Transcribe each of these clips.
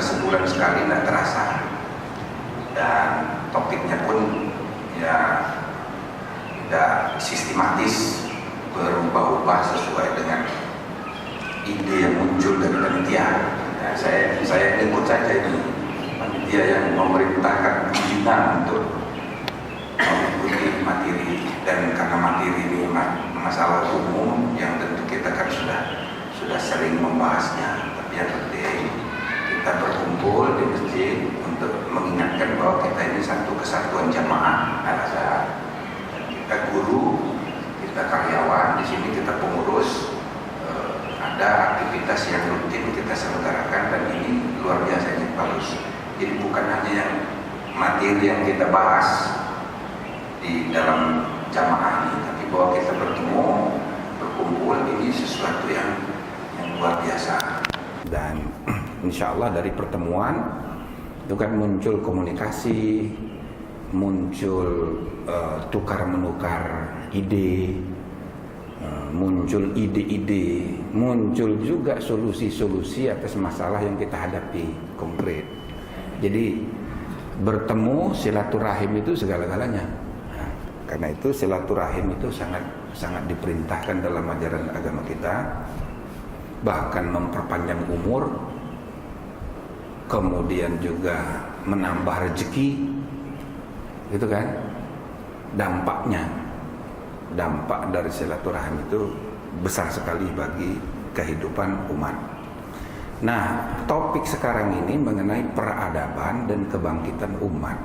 sebulan sekali tidak terasa, dan topiknya pun ya tidak sistematis, berubah-ubah sesuai dengan ide yang muncul dari panitia. Ya, saya ikut saja ini panitia yang memerintahkan pimpinan untuk mengikuti materi, dan karena materi ini masalah umum yang tentu kita kan sudah sering membahasnya, tapi yang penting kita berkumpul di masjid untuk mengingatkan bahwa kita ini satu kesatuan jamaah al-Azhar. Kita guru, kita karyawan, di sini kita pengurus, ada aktivitas yang rutin kita selenggarakan, dan ini luar biasanya bagus. Jadi bukan hanya yang materi yang kita bahas di dalam jamaah ini, tapi bahwa kita bertemu, berkumpul, ini sesuatu yang luar biasa. Dan insya Allah dari pertemuan itu kan muncul komunikasi, muncul tukar menukar ide, muncul ide-ide, muncul juga solusi-solusi atas masalah yang kita hadapi konkret. Jadi bertemu, silaturahim itu segala-galanya. Nah, karena itu silaturahim itu sangat diperintahkan dalam ajaran agama kita, bahkan memperpanjang umur, kemudian juga menambah rezeki, gitu kan? Dampak dari silaturahim itu besar sekali bagi kehidupan umat. Nah, topik sekarang ini mengenai peradaban dan kebangkitan umat.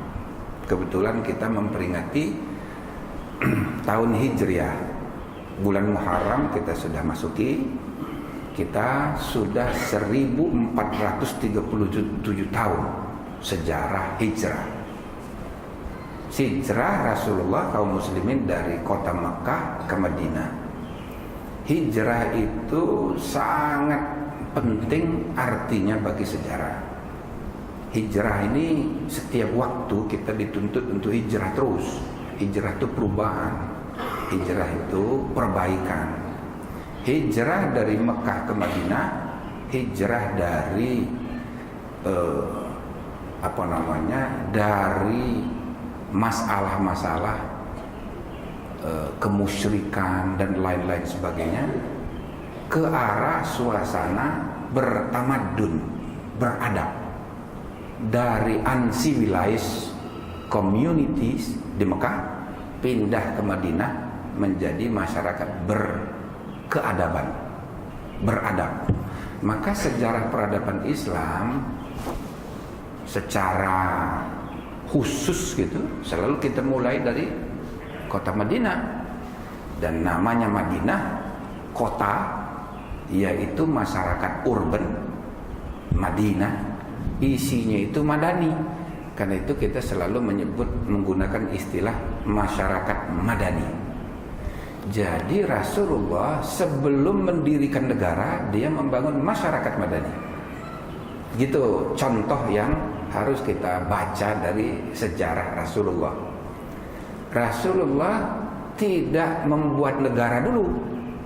Kebetulan kita memperingati tahun Hijriah, bulan Muharram kita sudah masuki. Kita sudah 1437 tahun sejarah hijrah. Hijrah Rasulullah kaum muslimin dari kota Makkah ke Madinah. Hijrah itu sangat penting artinya bagi sejarah. Hijrah ini setiap waktu kita dituntut untuk hijrah terus. Hijrah itu perubahan, hijrah itu perbaikan. Hijrah dari Mekah ke Madinah, hijrah dari dari masalah-masalah kemusyrikan dan lain-lain sebagainya ke arah suasana bertamadun, beradab. Dari uncivilized communities di Mekah pindah ke Madinah menjadi masyarakat berkeadaban, beradab. Maka sejarah peradaban Islam secara khusus gitu selalu kita mulai dari kota Madinah, dan namanya Madinah kota, yaitu masyarakat urban. Madinah isinya itu madani, karena itu kita selalu menggunakan istilah masyarakat madani. Jadi Rasulullah sebelum mendirikan negara, dia membangun masyarakat madani. Gitu contoh yang harus kita baca dari sejarah Rasulullah. Rasulullah tidak membuat negara dulu,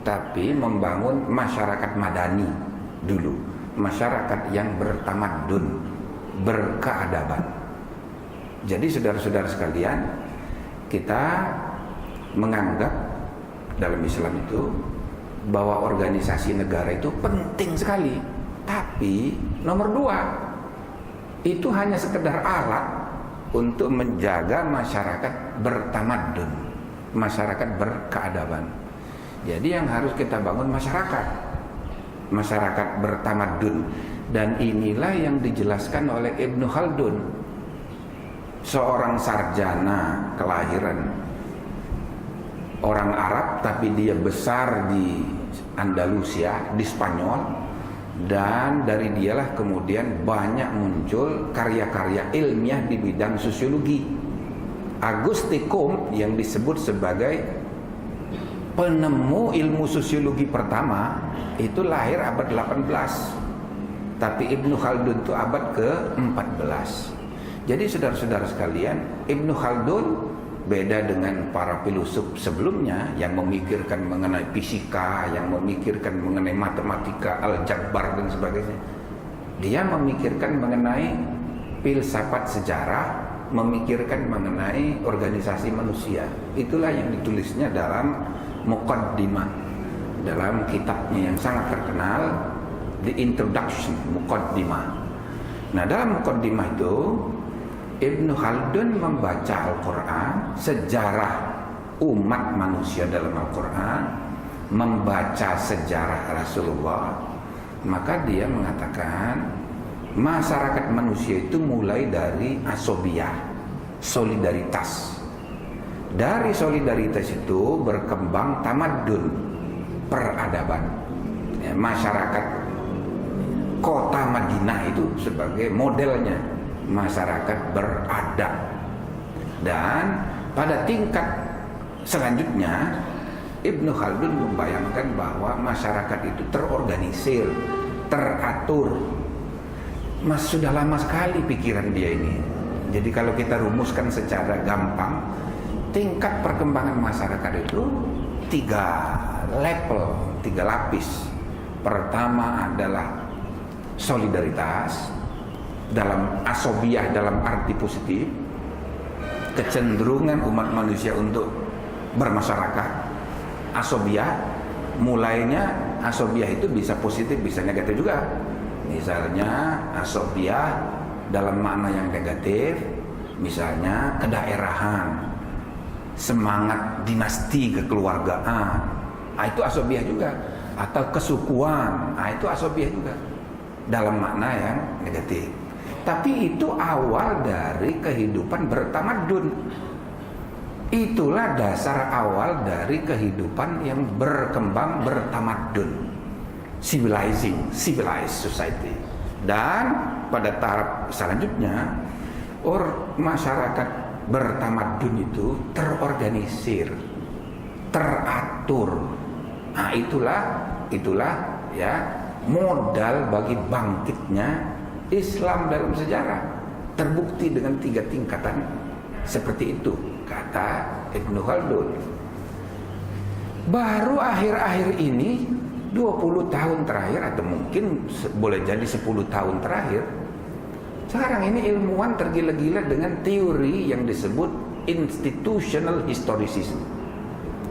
tapi membangun masyarakat madani dulu, masyarakat yang bertamadun, berkeadaban. Jadi saudara-saudara sekalian, kita menganggap dalam Islam itu bahwa organisasi negara itu penting sekali, tapi nomor 2 itu hanya sekedar alat untuk menjaga masyarakat bertamadun, masyarakat berkeadaban. Jadi yang harus kita bangun masyarakat bertamadun, dan inilah yang dijelaskan oleh Ibnu Khaldun, seorang sarjana kelahiran orang Arab tapi dia besar di Andalusia, di Spanyol, dan dari dialah kemudian banyak muncul karya-karya ilmiah di bidang sosiologi. Auguste Comte yang disebut sebagai penemu ilmu sosiologi pertama itu lahir abad 18, tapi Ibnu Khaldun itu abad ke-14. Jadi saudara-saudara sekalian, Ibnu Khaldun beda dengan para filosof sebelumnya yang memikirkan mengenai fisika, yang memikirkan mengenai matematika, aljabar dan sebagainya. Dia memikirkan mengenai filsafat sejarah, memikirkan mengenai organisasi manusia. Itulah yang ditulisnya dalam Muqaddimah, dalam kitabnya yang sangat terkenal, The Introduction, Muqaddimah. Nah, dalam Muqaddimah itu Ibnu Khaldun membaca Al-Quran, sejarah umat manusia dalam Al-Quran, membaca sejarah Rasulullah. Maka dia mengatakan masyarakat manusia itu mulai dari asobiyah, solidaritas. Dari solidaritas itu berkembang tamadun, peradaban. Ya, masyarakat kota Madinah itu sebagai modelnya masyarakat beradab. Dan pada tingkat selanjutnya Ibnu Khaldun membayangkan bahwa masyarakat itu terorganisir, teratur. Mas, sudah lama sekali pikiran dia ini. Jadi kalau kita rumuskan secara gampang, tingkat perkembangan masyarakat itu 3 level, 3 lapis. Pertama adalah solidaritas dalam asobiyah, dalam arti positif, kecenderungan umat manusia untuk bermasyarakat. Asobiyah, mulainya asobiyah itu bisa positif, bisa negatif juga. Misalnya asobiyah dalam makna yang negatif, misalnya kedaerahan, semangat dinasti kekeluargaan, itu asobiyah juga. Atau kesukuan, itu asobiyah juga dalam makna yang negatif. Tapi itu awal dari kehidupan bertamadun. Itulah dasar awal dari kehidupan yang berkembang bertamadun, civilized society. Dan pada tahap selanjutnya, masyarakat bertamadun itu terorganisir, teratur. Nah, itulah ya modal bagi bangkitnya Islam dalam sejarah. Terbukti dengan 3 tingkatan seperti itu, kata Ibnu Khaldun. Baru akhir-akhir ini 20 tahun terakhir, atau mungkin boleh jadi 10 tahun terakhir, sekarang ini ilmuwan tergila-gila dengan teori yang disebut institutional historicism.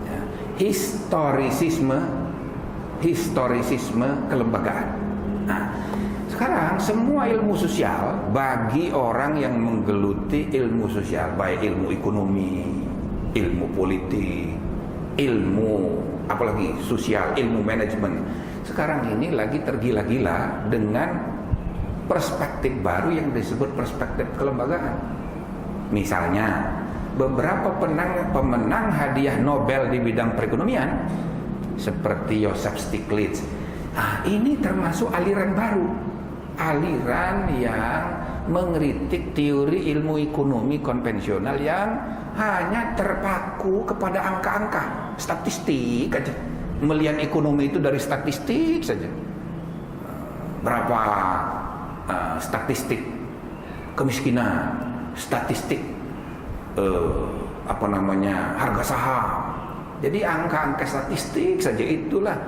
Ya, historisisme kelembagaan. Nah, sekarang semua ilmu sosial bagi orang yang menggeluti ilmu sosial, baik ilmu ekonomi, ilmu politik, ilmu apalagi sosial, ilmu manajemen, sekarang ini lagi tergila-gila dengan perspektif baru yang disebut perspektif kelembagaan. Misalnya, beberapa pemenang hadiah Nobel di bidang perekonomian seperti Joseph Stiglitz, ini termasuk aliran baru, aliran yang mengkritik teori ilmu ekonomi konvensional yang hanya terpaku kepada angka-angka, statistik aja. Melihat ekonomi itu dari statistik saja. Berapa statistik kemiskinan, statistik harga saham. Jadi angka-angka statistik saja itulah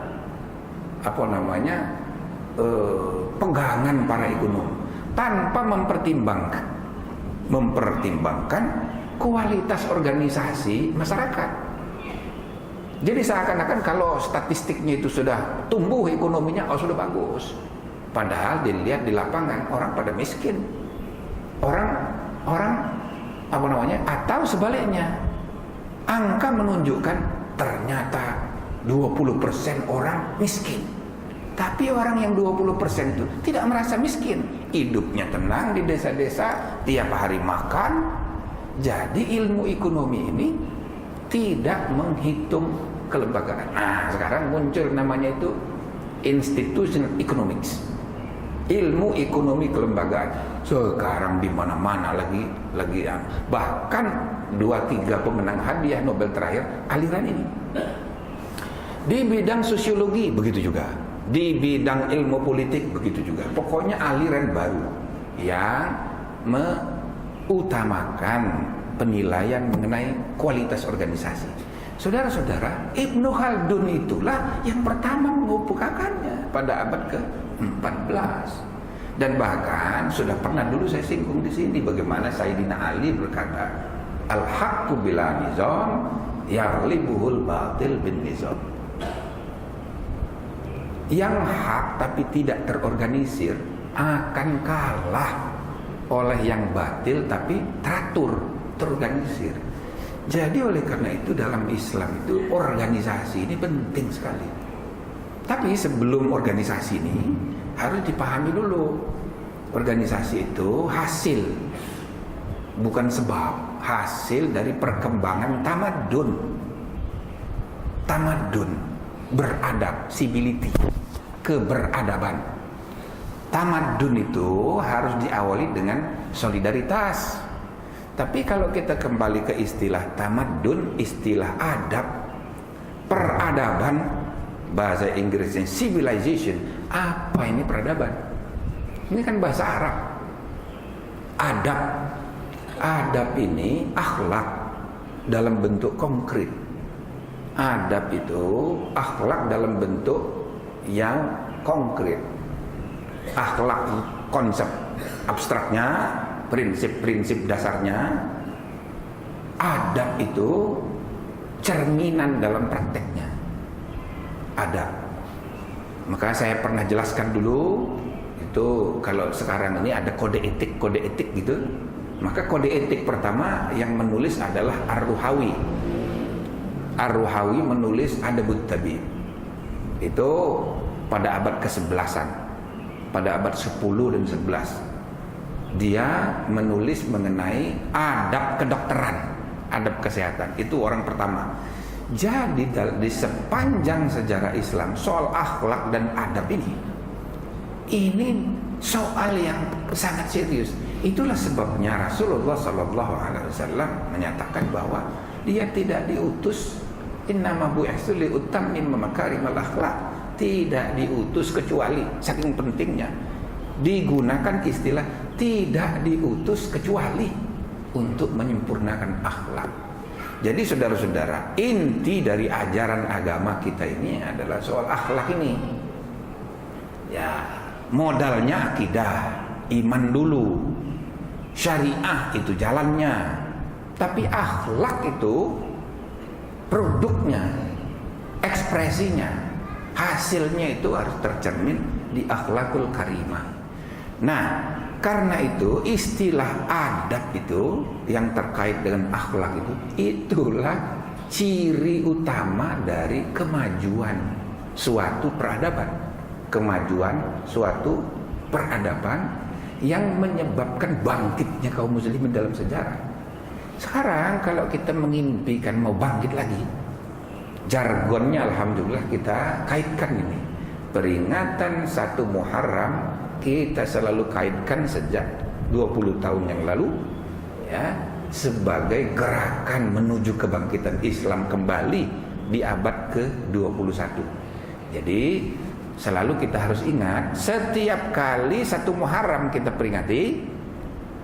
pegangan para ekonom, tanpa mempertimbangkan kualitas organisasi masyarakat. Jadi seakan-akan kalau statistiknya itu sudah tumbuh ekonominya, sudah bagus. Padahal dilihat di lapangan orang pada miskin. Atau sebaliknya, angka menunjukkan ternyata 20% orang miskin. Tapi orang yang 20% itu tidak merasa miskin, hidupnya tenang di desa-desa, tiap hari makan. Jadi ilmu ekonomi ini tidak menghitung kelembagaan. Nah, sekarang muncul namanya itu institutional economics, ilmu ekonomi kelembagaan. Sekarang di mana-mana lagi bahkan 2-3 pemenang hadiah Nobel terakhir aliran ini. Di bidang sosiologi begitu juga, di bidang ilmu politik begitu juga. Pokoknya aliran baru yang utamakan penilaian mengenai kualitas organisasi. Saudara-saudara, Ibnu Khaldun itulah yang pertama mengemukakannya pada abad ke-14. Dan bahkan sudah pernah dulu saya singgung di sini bagaimana Sayyidina Ali berkata, al-haqqu bila nizam yaghlibuhul batil bin nizam. Yang hak tapi tidak terorganisir akan kalah oleh yang batil tapi teratur, terorganisir. Jadi oleh karena itu dalam Islam itu organisasi ini penting sekali. Tapi sebelum organisasi ini harus dipahami dulu, organisasi itu hasil, bukan sebab, hasil dari perkembangan tamadun. Tamadun, beradab, civility, keberadaban. Tamadun itu harus diawali dengan solidaritas. Tapi kalau kita kembali ke istilah tamadun, istilah adab, peradaban, bahasa Inggrisnya civilization. Apa ini peradaban? Ini kan bahasa Arab. Adab. Adab ini akhlak dalam bentuk konkret. Adab itu akhlak dalam bentuk yang konkret. Akhlak konsep abstraknya, prinsip-prinsip dasarnya. Adab itu cerminan dalam prakteknya. Adab. Maka saya pernah jelaskan dulu itu kalau sekarang ini ada kode etik gitu. Maka kode etik pertama yang menulis adalah Ar-Ruhawi. Ar-Ruhawi menulis Adabut Tabib. Itu pada abad ke-11-an. Pada abad 10 dan 11. Dia menulis mengenai adab kedokteran, adab kesehatan. Itu orang pertama. Jadi di sepanjang sejarah Islam soal akhlak dan adab ini soal yang sangat serius. Itulah sebabnya Rasulullah SAW menyatakan bahwa dia tidak diutus, innama bu'itsu li utammima makarimal akhlak, tidak diutus kecuali, saking pentingnya digunakan istilah tidak diutus kecuali untuk menyempurnakan akhlak. Jadi saudara-saudara, inti dari ajaran agama kita ini adalah soal akhlak ini. Ya, modalnya akidah, iman dulu. Syariah itu jalannya. Tapi akhlak itu produknya, ekspresinya, hasilnya itu harus tercermin di akhlakul karimah. Nah, karena itu istilah adab itu yang terkait dengan akhlak itu, itulah ciri utama dari kemajuan suatu peradaban. Kemajuan suatu peradaban yang menyebabkan bangkitnya kaum muslimin dalam sejarah. Sekarang kalau kita mengimpikan mau bangkit lagi, jargonnya alhamdulillah kita kaitkan ini. Peringatan 1 Muharram kita selalu kaitkan sejak 20 tahun yang lalu ya, sebagai gerakan menuju kebangkitan Islam kembali di abad ke-21. Jadi selalu kita harus ingat, setiap kali 1 Muharram kita peringati,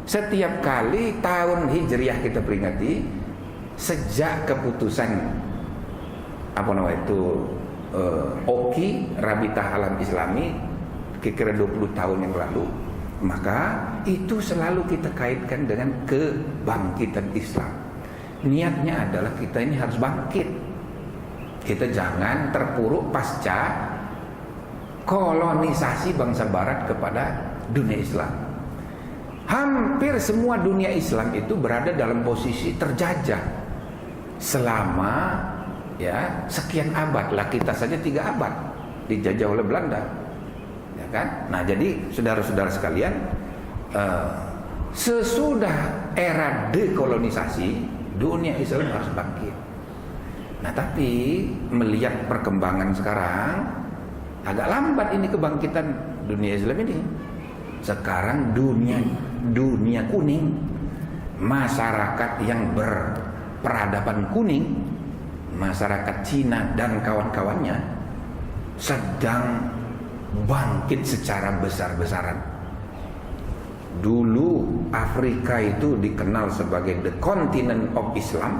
setiap kali tahun Hijriah kita peringati, sejak keputusan OKI, Rabitah Alam Islami, kira-kira 20 tahun yang lalu, maka itu selalu kita kaitkan dengan kebangkitan Islam. Niatnya adalah kita ini harus bangkit. Kita jangan terpuruk pasca kolonisasi bangsa barat kepada dunia Islam. Hampir semua dunia Islam itu berada dalam posisi terjajah selama ya sekian abad. Lah kita saja 3 abad dijajah oleh Belanda. Kan? Nah, jadi saudara-saudara sekalian, sesudah era dekolonisasi, dunia Islam harus bangkit. Nah, tapi melihat perkembangan sekarang, agak lambat ini kebangkitan dunia Islam ini. Sekarang dunia kuning, masyarakat yang berperadaban kuning, masyarakat Cina dan kawan-kawannya sedang bangkit secara besar-besaran. Dulu Afrika itu dikenal sebagai the continent of Islam,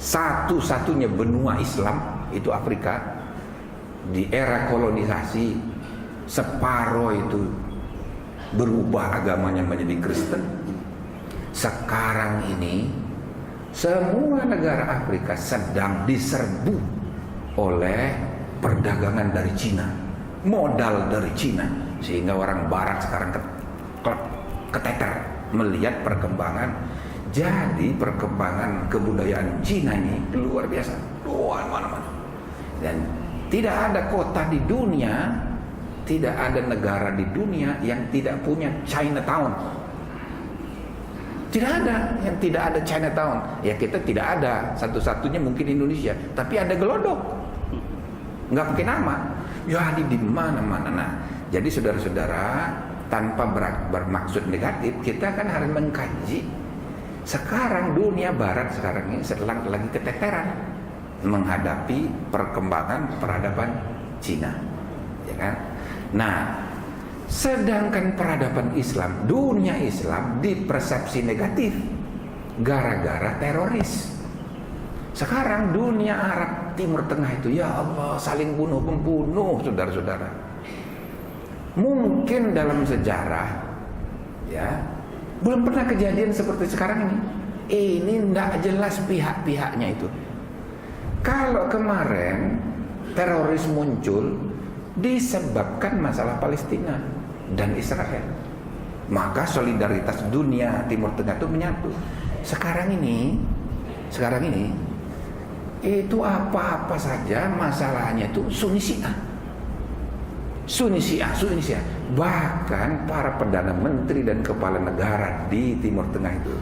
satu-satunya benua Islam itu Afrika. Di era kolonisasi separuh itu berubah agamanya menjadi Kristen. Sekarang ini semua negara Afrika sedang diserbu oleh perdagangan dari Cina, modal dari Cina, sehingga orang Barat sekarang keteter melihat perkembangan. Jadi perkembangan kebudayaan Cina ini luar biasa, luar mana-mana. Dan tidak ada kota di dunia, tidak ada negara di dunia yang tidak punya Chinatown. Tidak ada yang tidak ada Chinatown. Ya kita tidak ada, satu-satunya mungkin Indonesia, tapi ada gelodok, nggak pakai nama. Jadi di mana-mana. Nah, jadi saudara-saudara, tanpa bermaksud negatif, kita kan harus mengkaji. Sekarang dunia Barat sekarang ini sedang lagi keteteran menghadapi perkembangan peradaban Cina, ya kan? Nah, sedangkan peradaban Islam, dunia Islam dipersepsi negatif gara-gara teroris. Sekarang dunia Arab Timur Tengah itu, ya Allah, saling bunuh-membunuh, saudara-saudara. Mungkin dalam sejarah, ya, belum pernah kejadian seperti sekarang ini. Ini tidak jelas pihak-pihaknya itu. Kalau kemarin teroris muncul disebabkan masalah Palestina dan Israel, maka solidaritas dunia Timur Tengah itu menyatu. Sekarang ini itu apa-apa saja masalahnya itu Sunni Syiah. Bahkan para perdana menteri dan kepala negara di Timur Tengah itu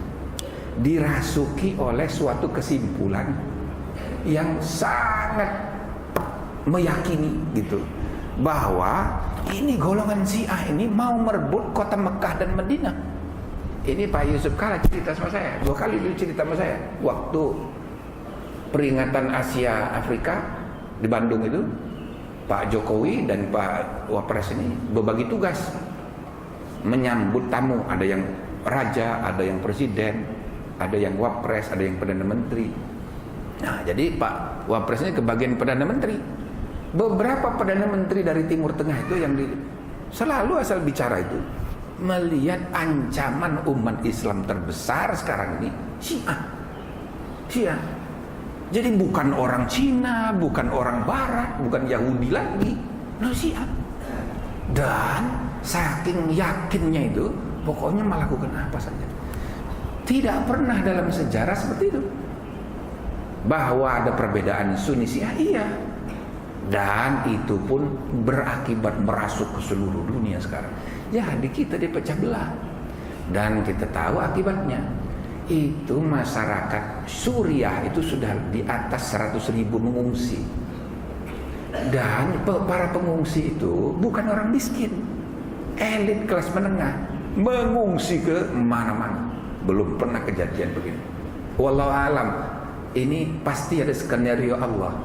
dirasuki oleh suatu kesimpulan yang sangat meyakini gitu, bahwa ini golongan Syiah ini mau merebut kota Mekah dan Madinah. Ini Pak Yusuf Kala cerita sama saya, 2 kali dulu cerita sama saya waktu peringatan Asia Afrika di Bandung itu. Pak Jokowi dan Pak Wapres ini berbagi tugas menyambut tamu. Ada yang raja, ada yang presiden, ada yang wapres, ada yang perdana menteri. Nah, jadi Pak Wapres ini kebagian perdana menteri. Beberapa perdana menteri dari Timur Tengah itu yang selalu asal bicara itu melihat ancaman umat Islam terbesar sekarang ini Syiah. Jadi bukan orang Cina, bukan orang Barat, bukan Yahudi lagi, Syiah. Dan saking yakinnya itu, pokoknya melakukan apa saja. Tidak pernah dalam sejarah seperti itu. Bahwa ada perbedaan Sunni Syiah, iya. Dan itu pun berakibat merasuk ke seluruh dunia sekarang. Jadi kita dipecah belah. Dan kita tahu akibatnya. Itu masyarakat Suriah itu sudah di atas 100.000 mengungsi. Dan para pengungsi itu bukan orang miskin, elit kelas menengah, mengungsi ke mana-mana. Belum pernah kejadian begini. Wallahu alam, ini pasti ada skenario Allah.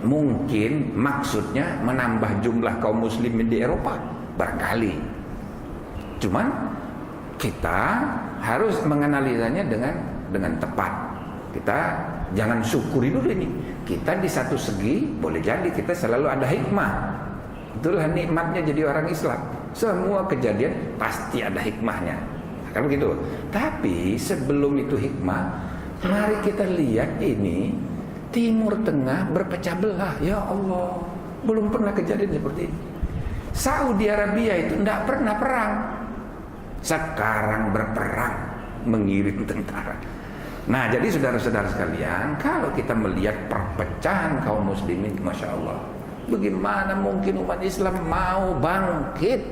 Mungkin maksudnya menambah jumlah kaum muslimin di Eropa, barangkali. Cuman kita harus menganalisanya dengan tepat. Kita jangan syukuri dulu ini. Kita di satu segi boleh jadi kita selalu ada hikmah. Itulah nikmatnya jadi orang Islam. Semua kejadian pasti ada hikmahnya. Kan begitu. Tapi sebelum itu hikmah, mari kita lihat ini Timur Tengah berpecah belah. Ya Allah, belum pernah kejadian seperti ini. Saudi Arabia itu tidak pernah perang. Sekarang berperang, mengirim tentara. Nah, jadi saudara-saudara sekalian, kalau kita melihat perpecahan kaum muslimin, Masya Allah, bagaimana mungkin umat Islam mau bangkit?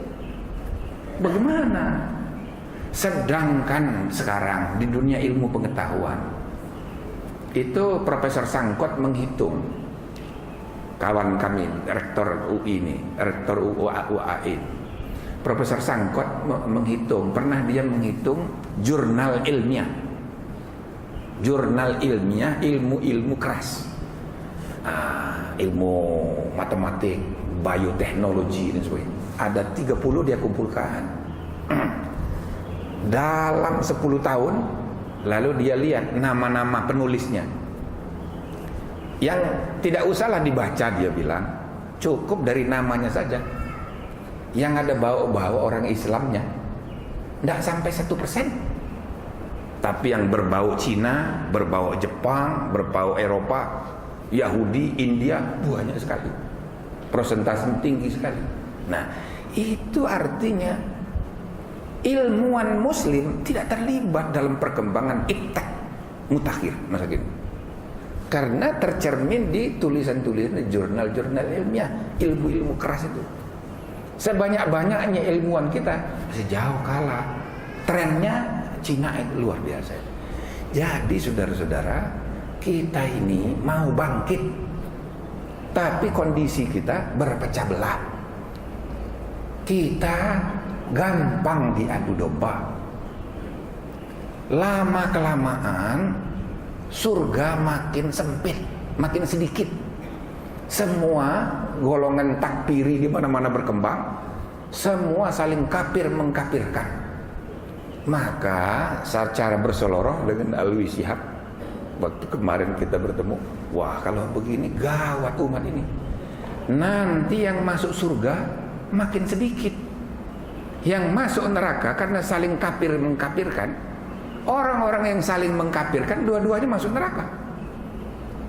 Bagaimana? Sedangkan sekarang di dunia ilmu pengetahuan itu Profesor Sangkot menghitung, kawan kami rektor UI ini, rektor UAE, Profesor Sangkot menghitung, pernah dia menghitung jurnal ilmiah, ilmu keras, ilmu matematik, bioteknologi dan sebagainya. Ada 30 dia kumpulkan dalam 10 tahun. Lalu dia lihat nama-nama penulisnya, yang tidak usahlah dibaca, dia bilang cukup dari namanya saja. yang ada bau-bau orang Islamnya tidak sampai 1%. Tapi yang berbau Cina, berbau Jepang, berbau Eropa, Yahudi, India, banyak sekali. Persentase tinggi sekali. Nah, itu artinya ilmuwan muslim tidak terlibat dalam perkembangan iptek mutakhir masa kini. Karena tercermin di tulisan-tulisan jurnal-jurnal ilmiah, ilmu-ilmu keras itu. Sebanyak-banyaknya ilmuwan kita masih jauh kalah. Trennya Cina itu luar biasa. Jadi saudara-saudara, kita ini mau bangkit, tapi kondisi kita berpecah belah. Kita gampang diadu domba. Lama-kelamaan surga makin sempit, makin sedikit. Semua golongan takfiri di mana-mana berkembang, semua saling kafir mengkafirkan. Maka secara berseloroh dengan Alwi Shihab, waktu kemarin kita bertemu, wah kalau begini gawat umat ini. Nanti yang masuk surga makin sedikit, yang masuk neraka karena saling kafir mengkafirkan. Orang-orang yang saling mengkafirkan dua-duanya masuk neraka,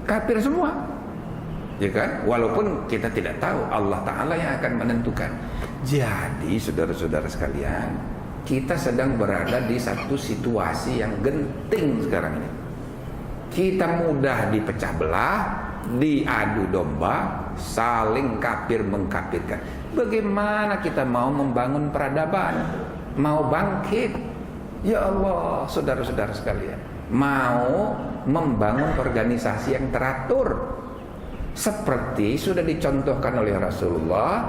kafir semua, ya kan? Walaupun kita tidak tahu, Allah Ta'ala yang akan menentukan. Jadi saudara-saudara sekalian, kita sedang berada di satu situasi yang genting sekarang ini. Kita mudah dipecah belah, diadu domba, saling kafir mengkafirkan. Bagaimana kita mau membangun peradaban, mau bangkit? Ya Allah, saudara-saudara sekalian, mau membangun organisasi yang teratur seperti sudah dicontohkan oleh Rasulullah,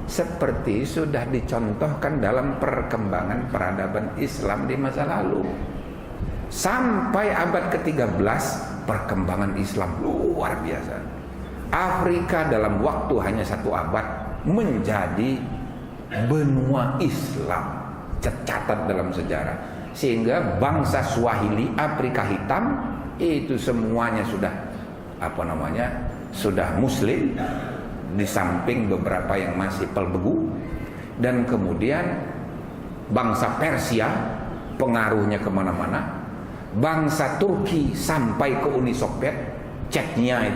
seperti sudah dicontohkan dalam perkembangan peradaban Islam di masa lalu. Sampai abad ke-13 perkembangan Islam luar biasa. Afrika dalam waktu hanya 1 abad menjadi benua Islam, tercatat dalam sejarah. Sehingga bangsa Swahili, Afrika Hitam itu semuanya sudah sudah muslim, di samping beberapa yang masih pelbegu. Dan kemudian bangsa Persia pengaruhnya kemana-mana, bangsa Turki sampai ke Uni Soviet, Chechnya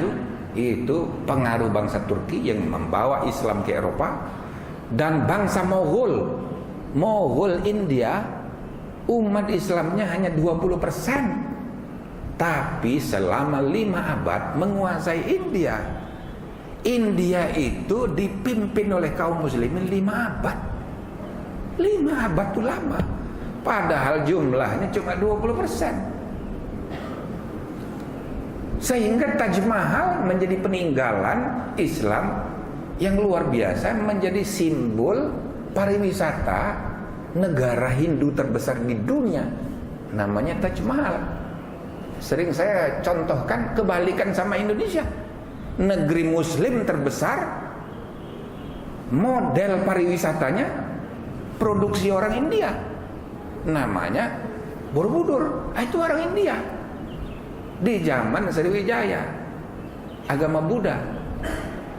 itu pengaruh bangsa Turki yang membawa Islam ke Eropa. Dan bangsa Moghul India, umat Islamnya hanya 20%, tapi selama 5 abad menguasai India. India itu dipimpin oleh kaum muslimin 5 abad. 5 abad itu lama, padahal jumlahnya cuma 20%. Sehingga Taj Mahal menjadi peninggalan Islam yang luar biasa, menjadi simbol pariwisata negara Hindu terbesar di dunia, namanya Taj Mahal. Sering saya contohkan, kebalikan sama Indonesia. Negeri muslim terbesar, model pariwisatanya produksi orang India, namanya Borobudur. Itu orang India di zaman Sriwijaya, agama Buddha,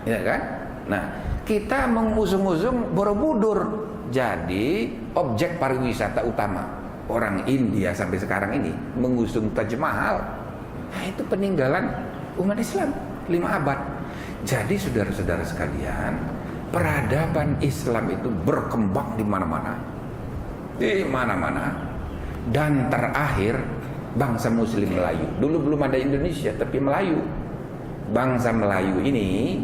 ya kan? Nah, kita mengusung-usung Borobudur jadi objek pariwisata utama. Orang India sampai sekarang ini mengusung Taj Mahal. Nah, itu peninggalan umat Islam 5 abad. Jadi saudara-saudara sekalian, peradaban Islam itu berkembang di mana-mana. Di mana-mana. Dan terakhir bangsa muslim Melayu. Dulu belum ada Indonesia, tapi Melayu. Bangsa Melayu ini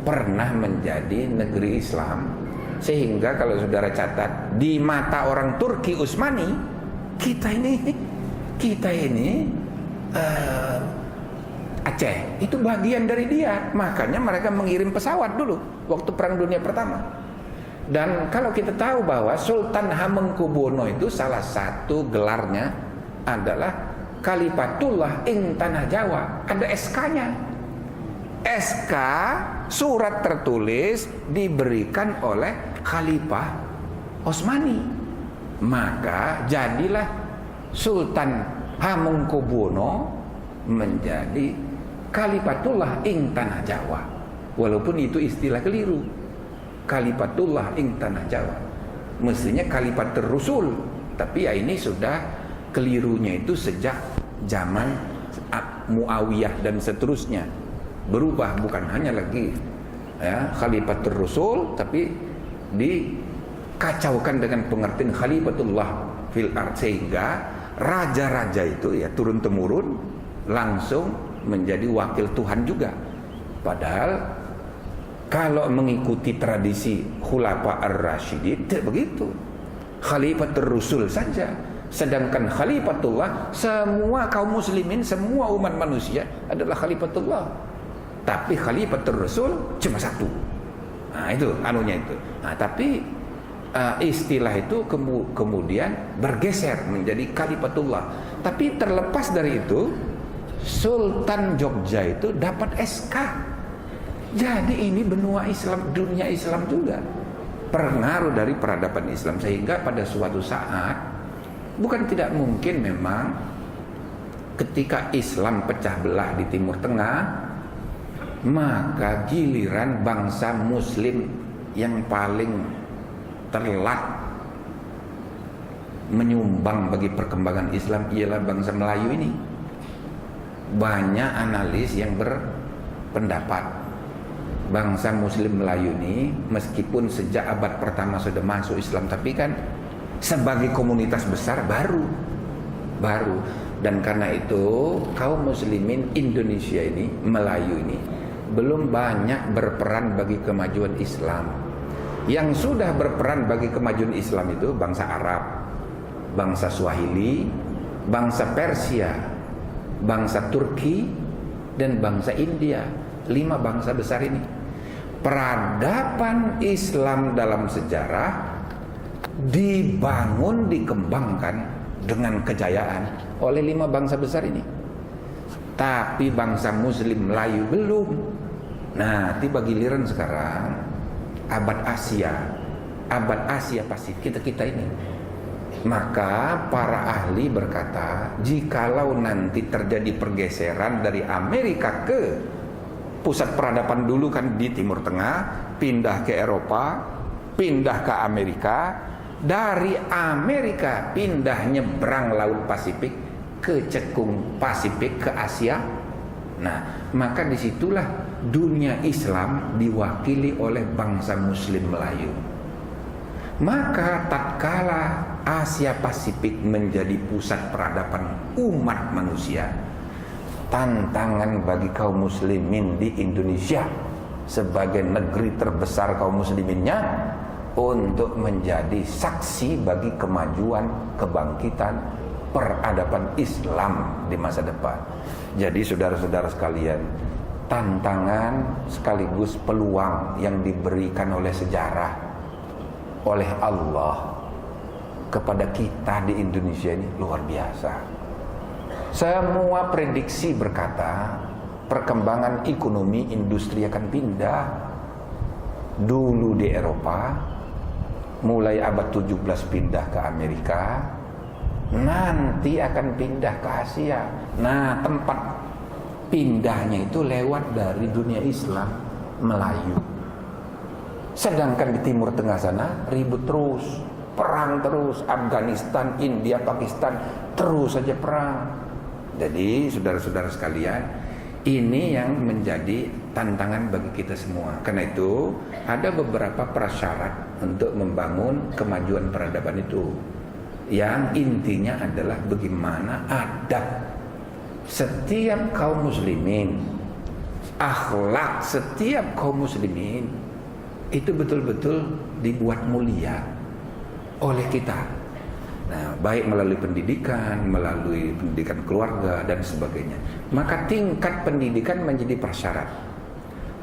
pernah menjadi negeri Islam. Sehingga kalau saudara catat, di mata orang Turki Utsmani, kita ini Aceh itu bagian dari dia. Makanya mereka mengirim pesawat dulu waktu Perang Dunia Pertama. Dan kalau kita tahu bahwa Sultan Hamengkubuwono itu salah satu gelarnya adalah Khalifatullah ing Tanah Jawa. Ada SK-nya. SK, surat tertulis, diberikan oleh Khalifah Utsmani. Maka jadilah Sultan Hamengkubuwono menjadi Khalifatullah ing Tanah Jawa. Walaupun itu istilah keliru. Khalifatullah ing tanah Jawa. Mestinya Khalifatur Rasul, tapi ya ini sudah kelirunya itu sejak zaman Muawiyah dan seterusnya. Berubah, bukan hanya lagi ya Khalifatur Rasul, tapi dikacaukan dengan pengertian Khalifatullah fil ard, sehingga raja-raja itu ya turun temurun langsung menjadi wakil Tuhan juga. Padahal kalau mengikuti tradisi Khulafa ar-Rasyidin tidak begitu. Khalifatur Rasul saja. Sedangkan Khalifatullah, semua kaum muslimin, semua umat manusia adalah Khalifatullah. Tapi Khalifatur Rasul cuma satu. Nah itu anunya itu. Nah tapi istilah itu kemudian bergeser menjadi Khalifatullah. Tapi terlepas dari itu, Sultan Jogja itu dapat SK. Jadi ini benua Islam, dunia Islam juga, pengaruh dari peradaban Islam. Sehingga pada suatu saat, bukan tidak mungkin memang ketika Islam pecah belah di Timur Tengah, maka giliran bangsa Muslim yang paling terlat menyumbang bagi perkembangan Islam ialah bangsa Melayu ini. Banyak analis yang berpendapat bangsa Muslim Melayu ini meskipun sejak abad pertama sudah masuk Islam, tapi kan sebagai komunitas besar baru. Dan karena itu kaum muslimin Indonesia ini, Melayu ini belum banyak berperan bagi kemajuan Islam. Yang sudah berperan bagi kemajuan Islam itu bangsa Arab, bangsa Swahili, bangsa Persia, bangsa Turki, dan bangsa India. 5 bangsa besar ini. Peradaban Islam dalam sejarah dibangun, dikembangkan dengan kejayaan oleh 5 bangsa besar ini. Tapi bangsa Muslim Melayu belum. Nah, tiba giliran sekarang abad Asia Pasifik kita ini. Maka para ahli berkata, jikalau nanti terjadi pergeseran dari Amerika ke pusat peradaban dulu kan di Timur Tengah, pindah ke Eropa, pindah ke Amerika, dari Amerika pindah nyebrang Laut Pasifik ke cekung Pasifik ke Asia. Nah, maka disitulah dunia Islam diwakili oleh bangsa Muslim Melayu. Maka tatkala Asia Pasifik menjadi pusat peradaban umat manusia, tantangan bagi kaum muslimin di Indonesia sebagai negeri terbesar kaum musliminnya untuk menjadi saksi bagi kemajuan, kebangkitan peradaban Islam di masa depan. Jadi saudara-saudara sekalian, tantangan sekaligus peluang yang diberikan oleh sejarah, oleh Allah kepada kita di Indonesia ini luar biasa. Semua prediksi berkata perkembangan ekonomi industri akan pindah. Dulu di Eropa, mulai abad 17 pindah ke Amerika, nanti akan pindah ke Asia. Nah, tempat pindahnya itu lewat dari dunia Islam Melayu. Sedangkan di Timur Tengah sana ribut terus, perang terus, Afghanistan, India, Pakistan, terus saja perang. Jadi saudara-saudara sekalian, ini yang menjadi tantangan bagi kita semua. Karena itu ada beberapa prasyarat untuk membangun kemajuan peradaban itu. Yang intinya adalah bagaimana adab setiap kaum muslimin, akhlak setiap kaum muslimin itu betul-betul dibuat mulia oleh kita. Nah, baik melalui pendidikan keluarga dan sebagainya. Maka tingkat pendidikan menjadi prasyarat.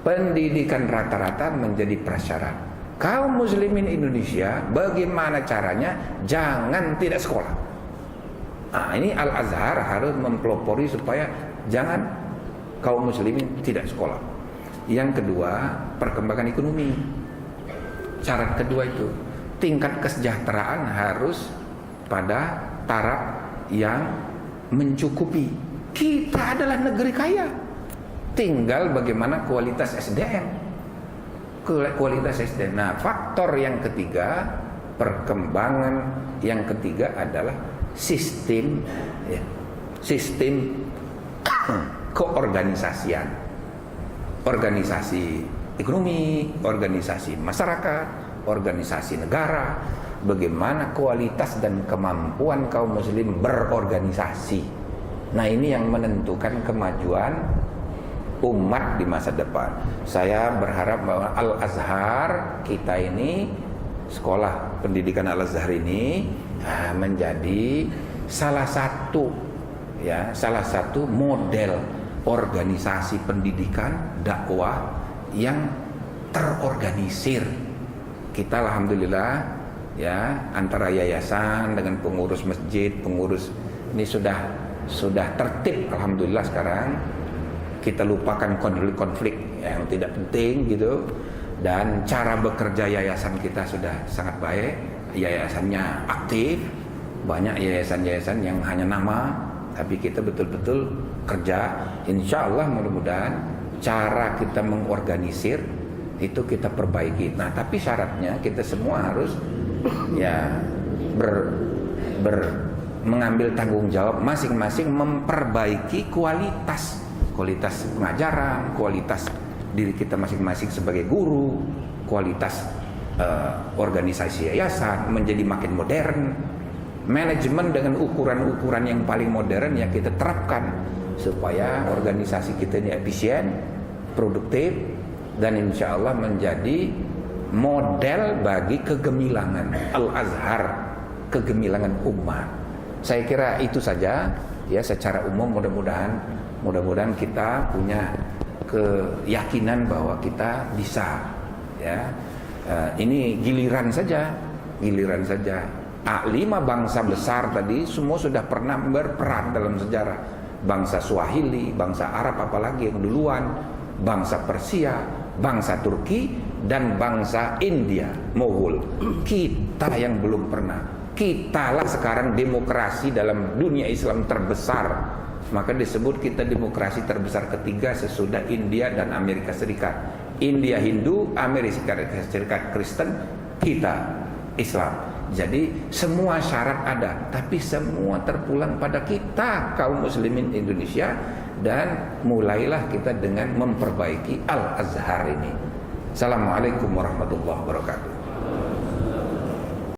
Pendidikan rata-rata menjadi prasyarat. Kaum muslimin Indonesia bagaimana caranya jangan tidak sekolah. Nah, ini Al-Azhar harus mempelopori supaya jangan kaum muslimin tidak sekolah. Yang kedua, perkembangan ekonomi. Syarat kedua itu, tingkat kesejahteraan harus pada taraf yang mencukupi. Kita adalah negeri kaya. Tinggal bagaimana kualitas SDM. kualitas SDM. Nah, faktor yang ketiga, perkembangan yang ketiga adalah sistem keorganisasian, organisasi ekonomi, organisasi masyarakat, organisasi negara, bagaimana kualitas dan kemampuan kaum muslim berorganisasi. Nah, ini yang menentukan kemajuan umat di masa depan. Saya berharap bahwa Al-Azhar kita ini, sekolah pendidikan Al-Azhar ini menjadi salah satu model organisasi pendidikan dakwah yang terorganisir. Kita alhamdulillah ya, antara yayasan dengan pengurus masjid, pengurus ini sudah tertib alhamdulillah. Sekarang kita lupakan konflik yang tidak penting gitu, dan cara bekerja yayasan kita sudah sangat baik. Yayasannya aktif, banyak yayasan-yayasan yang hanya nama, tapi kita betul-betul kerja. Insya Allah mudah-mudahan cara kita mengorganisir itu kita perbaiki. Nah, tapi syaratnya kita semua harus ya mengambil tanggung jawab masing-masing, memperbaiki kualitas pengajaran, kualitas diri kita masing-masing sebagai guru, kualitas organisasi yayasan menjadi makin modern, manajemen dengan ukuran-ukuran yang paling modern yang kita terapkan supaya organisasi kita ini efisien, produktif, dan insya Allah menjadi model bagi kegemilangan Al-Azhar, kegemilangan umat. Saya kira itu saja ya secara umum. Mudah-mudahan kita punya keyakinan bahwa kita bisa ya. Ini giliran saja. 5 bangsa besar tadi semua sudah pernah berperan dalam sejarah. Bangsa Swahili, bangsa Arab apalagi yang duluan, bangsa Persia, bangsa Turki, dan bangsa India, Moghul. Kita yang belum pernah. Kitalah sekarang demokrasi dalam dunia Islam terbesar. Maka disebut kita demokrasi terbesar ketiga sesudah India dan Amerika Serikat. India Hindu, Amerika Serikat Kristen, kita Islam. Jadi semua syarat ada, tapi semua terpulang pada kita kaum muslimin Indonesia. Dan mulailah kita dengan memperbaiki Al-Azhar ini. Assalamualaikum warahmatullahi wabarakatuh.